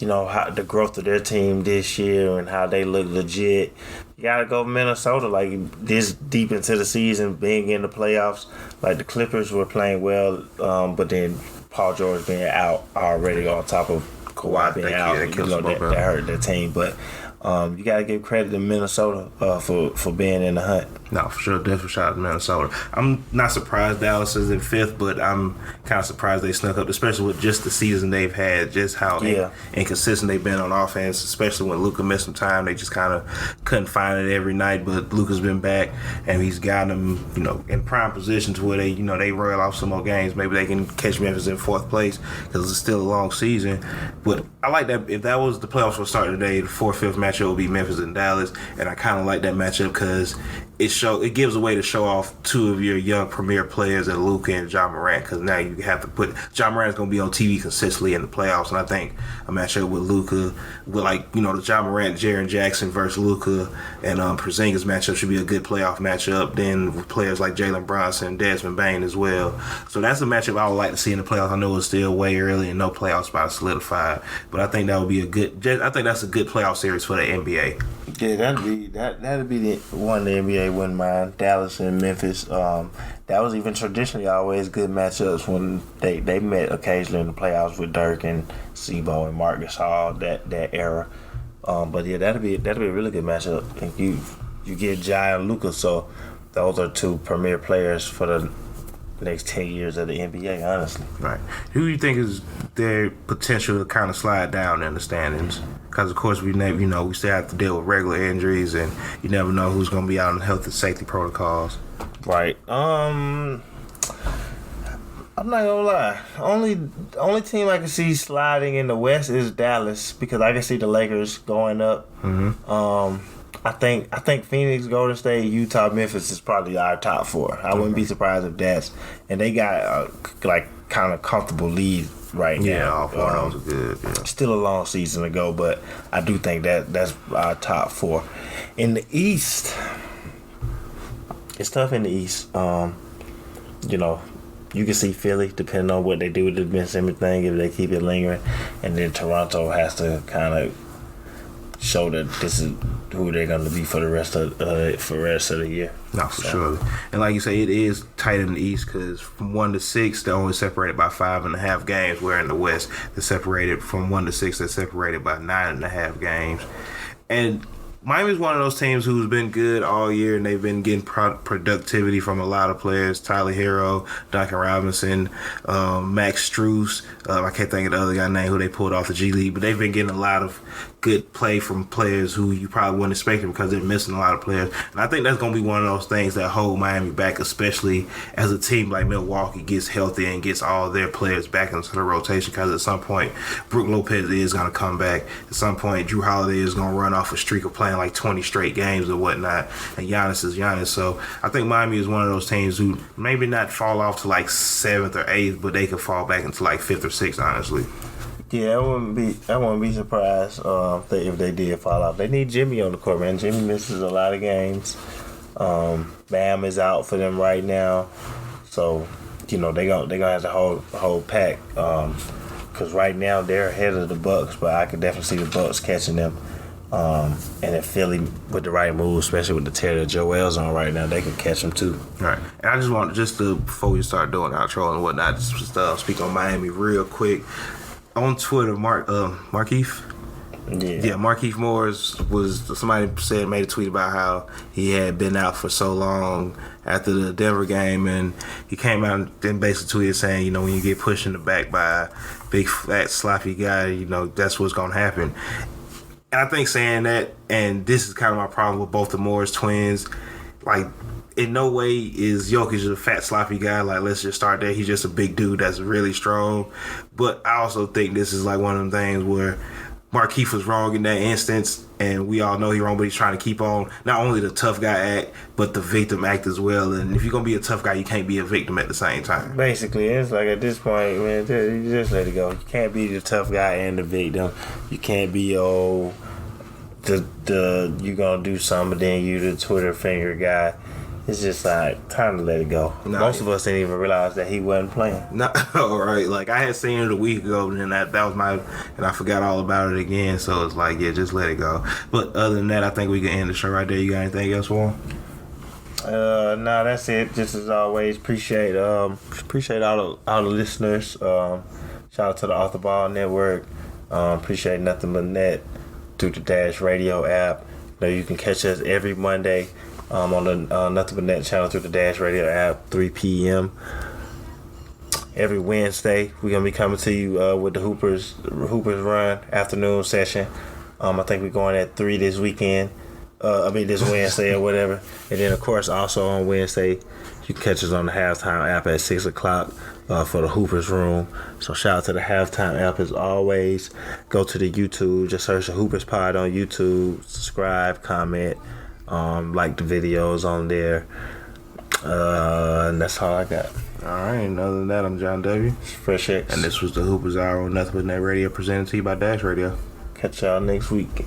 how the growth of their team this year and how they look legit. You gotta go Minnesota, like this deep into the season, being in the playoffs. Like the Clippers were playing well, but then Paul George being out already on top of Kawhi being out, that hurt their team. But you got to give credit to Minnesota for being in the hunt. No, for sure. Definitely shout out to Minnesota. I'm not surprised Dallas is in fifth, but I'm kind of surprised they snuck up, especially with just the season they've had, just how inconsistent they've been on offense, especially when Luka missed some time. They just kind of couldn't find it every night, but Luka's been back, and he's got them, in prime positions where they, they roll off some more games. Maybe they can catch Memphis in fourth place because it's still a long season. But I like that. If that was the playoffs were starting today, the 4th-5th matchup would be Memphis and Dallas, and I kind of like that matchup because it gives a way to show off two of your young premier players, at Luka and Ja Morant, because now you have to put Ja Morant's going to be on TV consistently in the playoffs, and I think a matchup with Luka, with the Ja Morant, Jaren Jackson versus Luka and Porzingis matchup should be a good playoff matchup. Then with players like Jalen Brunson and Desmond Bane as well, so that's a matchup I would like to see in the playoffs. I know it's still way early and no playoff spot solidified, but I think that would be that's a good playoff series for the NBA. Yeah, that'd be the one the NBA wouldn't mind. Dallas and Memphis. That was even traditionally always good matchups when they met occasionally in the playoffs with Dirk and Sebo and Marc Gasol, that era. But yeah, that'd be a really good matchup. And you get Ja and Luka, so those are two premier players for the next 10 years of the NBA, honestly. Right. Who do you think is their potential to kind of slide down in the standings? Because, of course, we still have to deal with regular injuries, and you never know who's going to be out in health and safety protocols. Right. I'm not gonna lie. Only team I can see sliding in the West is Dallas, because I can see the Lakers going up. Mm-hmm. I think Phoenix, Golden State, Utah, Memphis is probably our top 4. I wouldn't be surprised if that's, and they got kind of comfortable lead right now. Yeah, all 4 of those are good. Yeah. Still a long season to go, but I do think that's our top 4. In the East, it's tough in the East. You can see Philly, depending on what they do with the Ben Simmons thing, if they keep it lingering, and then Toronto has to kind of show that this is who they're going to be for the rest of the year. No, for sure. And like you say, it is tight in the East because from 1 to 6, they're only separated by 5.5 games. Where in the West, they're separated from 1 to 6, they're separated by 9.5 games. And Miami's one of those teams who's been good all year, and they've been getting productivity from a lot of players. Tyler Hero, Duncan Robinson, Max Strus. I can't think of the other guy's name who they pulled off the G League, but they've been getting a lot of good play from players who you probably wouldn't expect it because they're missing a lot of players. And I think that's going to be one of those things that hold Miami back, especially as a team like Milwaukee gets healthy and gets all their players back into the rotation, because at some point, Brook Lopez is going to come back. At some point, Drew Holiday is going to run off a streak of playing like 20 straight games or whatnot, and Giannis is Giannis. So I think Miami is one of those teams who maybe not fall off to like 7th or 8th, but they could fall back into like 5th or 6th, honestly. Yeah, I wouldn't be surprised if they did fall off. They need Jimmy on the court, man. Jimmy misses a lot of games. Bam is out for them right now, so they gonna have to hold pack. Because right now they're ahead of the Bucks, but I could definitely see the Bucks catching them. And if Philly with the right move, especially with the tear that Joel's on right now, they can catch them too. Right. And I just want before we start doing outro and whatnot, just speak on Miami real quick. On Twitter, Markieff. Yeah, Markieff Morris made a tweet about how he had been out for so long after the Denver game, and he came out and basically tweeted saying, when you get pushed in the back by a big, fat, sloppy guy, that's what's going to happen. And I think saying that, and this is kind of my problem with both the Morris twins, like, in no way is Jokic a fat, sloppy guy. Like, let's just start there. He's just a big dude that's really strong. But I also think this is like one of them things where Markieff was wrong in that instance, and we all know he's wrong, but he's trying to keep on not only the tough guy act, but the victim act as well. And if you're going to be a tough guy, you can't be a victim at the same time. Basically, it's like at this point, man, you just let it go. You can't be the tough guy and the victim. You can't be, you going to do something, then you the Twitter finger guy. It's just like time to let it go. Most of us didn't even realize that he wasn't playing. All right, like I had seen it a week ago, and then that was and I forgot all about it again. So it's like, yeah, just let it go. But other than that, I think we can end the show right there. You got anything else for him? No, that's it. Just as always, appreciate all the listeners. Shout out to the Off the Ball Network. Appreciate Nothing But Net through the Dash Radio app. You can catch us every Monday. On the Nothing But Net channel through the Dash Radio app, 3 p.m. Every Wednesday, we're going to be coming to you with the Hoopers Run afternoon session. I think we're going at 3 this weekend. This Wednesday or whatever. And then, of course, also on Wednesday, you can catch us on the Halftime app at 6 o'clock for the Hoopers Room. So shout out to the Halftime app as always. Go to the YouTube. Just search the Hoopers Pod on YouTube. Subscribe, comment. Like the videos on there, and that's all I got. All right, and other than that, I'm John W. Fresh X. And this was the Hoopers Hour on Nothing But Net Radio, presented to you by Dash Radio. Catch y'all next week.